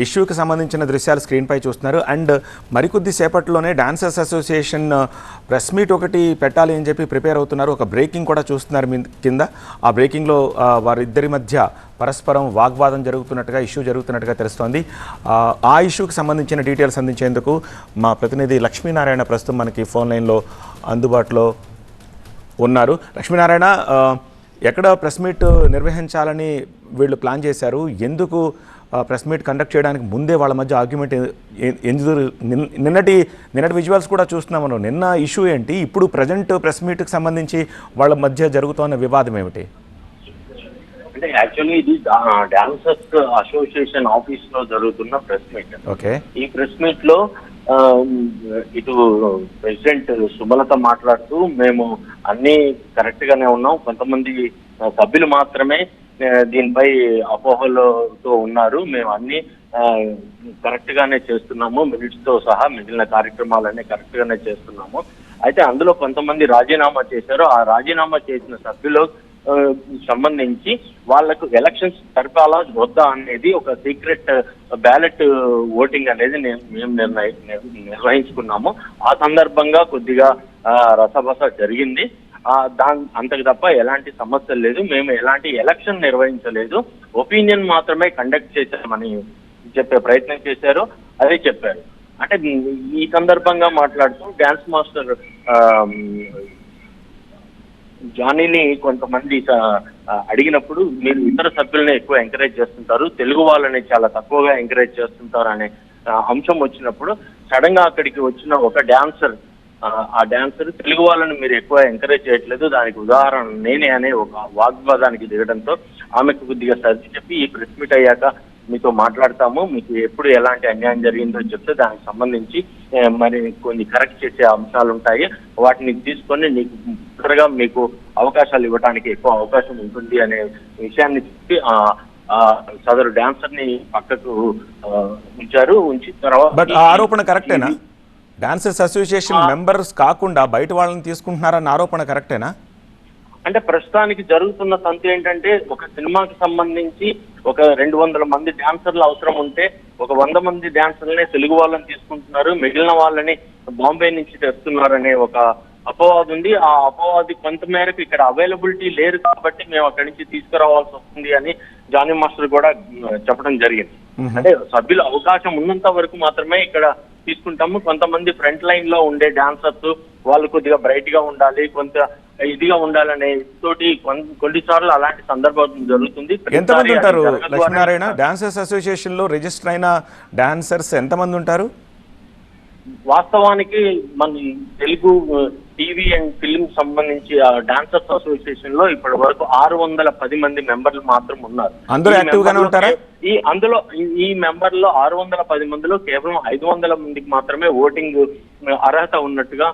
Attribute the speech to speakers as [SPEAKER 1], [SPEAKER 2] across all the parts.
[SPEAKER 1] ఇష్యూకి సంబంధించిన దృశ్యాలు స్క్రీన్పై చూస్తున్నారు. అండ్ మరికొద్ది సేపట్లోనే డాన్సర్స్ అసోసియేషన్ ప్రెస్ మీట్ ఒకటి పెట్టాలి అని చెప్పి ప్రిపేర్ అవుతున్నారు. ఒక బ్రేకింగ్ కూడా చూస్తున్నారు కింద. ఆ బ్రేకింగ్లో వారిద్దరి మధ్య పరస్పరం వాగ్వాదం జరుగుతున్నట్టుగా, ఇష్యూ జరుగుతున్నట్టుగా తెలుస్తోంది. ఆ ఇష్యూకి సంబంధించిన డీటెయిల్స్ అందించేందుకు మా ప్రతినిధి లక్ష్మీనారాయణ ప్రస్తుతం మనకి ఫోన్ లైన్లో అందుబాటులో ఉన్నారు. లక్ష్మీనారాయణ, ఎక్కడ ప్రెస్ మీట్ నిర్వహించాలని వీళ్ళు ప్లాన్ చేశారు? ఎందుకు ప్రెస్ మీట్ కండక్ట్ చేయడానికి ముందే వాళ్ళ మధ్య ఆర్గ్యుమెంట్ నిన్నటి విజువల్స్ కూడా చూస్తున్నాం మనం. నిన్న ఇష్యూ ఏంటి, ఇప్పుడు ప్రజెంట్ ప్రెస్ మీట్కి సంబంధించి వాళ్ళ మధ్య జరుగుతున్న వివాదం ఏమిటి?
[SPEAKER 2] అంటే యాక్చువల్లీ ఇది డాన్సర్స్ అసోసియేషన్ ఆఫీస్ లో జరుగుతున్న ప్రెస్ మీట్.
[SPEAKER 1] ఓకే.
[SPEAKER 2] ఈ ప్రెస్ మీట్ లో ఇటు ప్రెసిడెంట్ సుమలత మాట్లాడుతూ మేము అన్ని కరెక్ట్ గానే ఉన్నాం, కొంతమంది సభ్యులు మాత్రమే దీనిపై అపోహలతో ఉన్నారు, మేము అన్ని కరెక్ట్ గానే చేస్తున్నాము, మినిట్స్ తో సహా మిగిలిన కార్యక్రమాలన్నీ కరెక్ట్ గానే చేస్తున్నాము. అయితే అందులో కొంతమంది రాజీనామా చేశారు. ఆ రాజీనామా చేసిన సభ్యులు సంబంధించి వాళ్లకు ఎలక్షన్స్ జరపాలా వద్దా అనేది ఒక సీక్రెట్ బ్యాలెట్ ఓటింగ్ అనేది మేము నిర్వహించుకున్నాము. ఆ సందర్భంగా కొద్దిగా రసభస జరిగింది. అంతకు తప్ప ఎలాంటి సమస్య లేదు, మేము ఎలాంటి ఎలక్షన్ నిర్వహించలేదు, ఒపీనియన్ మాత్రమే కండక్ట్ చేశామని చెప్పే ప్రయత్నం చేశారు. అదే చెప్పారు. అంటే ఈ సందర్భంగా మాట్లాడుతూ డాన్స్ మాస్టర్ జానీని కొంతమంది అడిగినప్పుడు మీరు ఇతర సభ్యులని ఎక్కువ ఎంకరేజ్ చేస్తుంటారు, తెలుగు వాళ్ళని చాలా తక్కువగా ఎంకరేజ్ చేస్తుంటారు అనే అంశం వచ్చినప్పుడు సడన్ గా అక్కడికి వచ్చిన ఒక డాన్సర్, ఆ డాన్సర్ తెలుగు వాళ్ళని మీరు ఎక్కువ ఎంకరేజ్ చేయట్లేదు, దానికి ఉదాహరణ నేనే అనే ఒక వాగ్వాదానికి దిగడంతో ఆమెకు కొద్దిగా సర్ది చెప్పి ఈ ప్రెస్ మీట్ అయ్యాక మీతో మాట్లాడతాము, మీకు ఎప్పుడు ఎలాంటి అన్యాయం జరిగిందో చెప్తే దానికి సంబంధించి మరి కొన్ని కరెక్ట్ చేసే అంశాలు ఉంటాయి, వాటిని తీసుకొని త్వరగా మీకు అవకాశాలు ఇవ్వడానికి ఎక్కువ అవకాశం ఉంటుంది అనే విషయాన్ని చెప్పి సదరు డాన్సర్ ని పక్కకు ఉంచారు. ఉంచిన తర్వాత
[SPEAKER 1] ఆరోపణ కరెక్టేనా? డాన్సర్స్ అసోసియేషన్ మెంబర్స్ కాకుండా బయట వాళ్ళని తీసుకుంటున్నారన్న ఆరోపణ కరెక్టేనా?
[SPEAKER 2] అంటే ప్రస్తుతానికి జరుగుతున్న సంతి ఏంటంటే ఒక సినిమాకి సంబంధించి ఒక 200 మంది డాన్సర్లు అవసరం ఉంటే ఒక 100 మంది డాన్సర్లనే తెలుగు వాళ్ళని తీసుకుంటున్నారు, మిగిలిన వాళ్ళని బాంబే నుంచి తెస్తున్నారనే ఒక అపవాదు ఉంది. ఆ అపవాది కొంత మేరకు ఇక్కడ అవైలబిలిటీ లేరు కాబట్టి మేము అక్కడి నుంచి తీసుకురావాల్సి వస్తుంది అని జానీ మాస్టర్ కూడా చెప్పడం జరిగింది. అంటే సభ్యుల అవకాశం ఉన్నంత వరకు మాత్రమే ఇక్కడ తీసుకుంటాము, కొంతమంది ఫ్రంట్ లైన్ లో ఉండే డాన్సర్స్ వాళ్ళు కొద్దిగా బ్రైట్ గా ఉండాలి, కొంత ఇదిగా ఉండాలనే తోటి కొన్నిసార్లు అలాంటి సందర్భం జరుగుతుంది.
[SPEAKER 1] ఎంతమంది ఉంటారు లక్ష్మీనారాయణ? డాన్సర్స్ అసోసియేషన్ లో రిజిస్టర్ అయిన డాన్సర్స్ ఎంతమంది ఉంటారు?
[SPEAKER 2] వాస్తవానికి మన తెలుగు టీవీ అండ్ ఫిల్మ్ సంబంధించి డాన్సర్స్ అసోసియేషన్ లో ఇప్పటి వరకు 610 మంది మెంబర్లు మాత్రం ఉన్నారు. ఈ మెంబర్లో 610 మందిలో కేవలం 500 మందికి మాత్రమే ఓటింగ్ అర్హత ఉన్నట్టుగా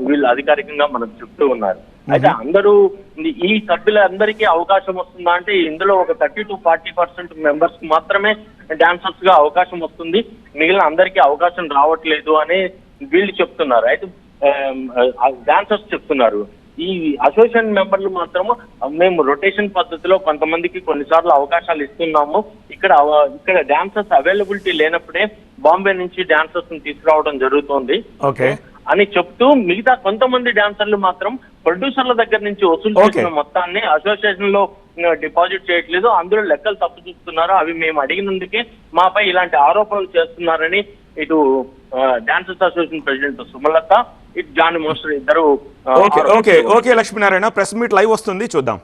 [SPEAKER 2] వీళ్ళు అధికారికంగా మనకు చెప్తూ ఉన్నారు. అయితే అందరూ ఈ సభ్యులందరికీ అవకాశం వస్తుందా అంటే ఇందులో ఒక 30 to 40% మెంబర్స్ మాత్రమే డాన్సర్స్ గా అవకాశం వస్తుంది, మిగిలిన అందరికీ అవకాశం రావట్లేదు అని వీళ్ళు చెప్తున్నారు. అయితే డాన్సర్స్ చెప్తున్నారు. ఈ అసోసియేషన్ మెంబర్లు మాత్రము మేము రొటేషన్ పద్ధతిలో కొంతమందికి కొన్నిసార్లు అవకాశాలు ఇస్తున్నాము, ఇక్కడ డాన్సర్స్ అవైలబిలిటీ లేనప్పుడే బాంబే నుంచి డాన్సర్స్ ని తీసుకురావడం జరుగుతోంది అని చెప్తూ మిగతా కొంతమంది డాన్సర్లు మాత్రం ప్రొడ్యూసర్ల దగ్గర నుంచి వసూలు చేసిన మొత్తాన్ని అసోసియేషన్ లో డిపాజిట్ చేయట్లేదు, అందులో లెక్కలు తప్పు చూస్తున్నారు, అవి మేము అడిగినందుకే మాపై ఇలాంటి ఆరోపణలు చేస్తున్నారని ఇటు డాన్సర్స్ అసోసియేషన్ ప్రెసిడెంట్ సుమలత, ఇటు జానీ మాస్టర్ ఇద్దరు.
[SPEAKER 1] Okay Lakshminarayana, press meet live వస్తుంది, చూద్దాం.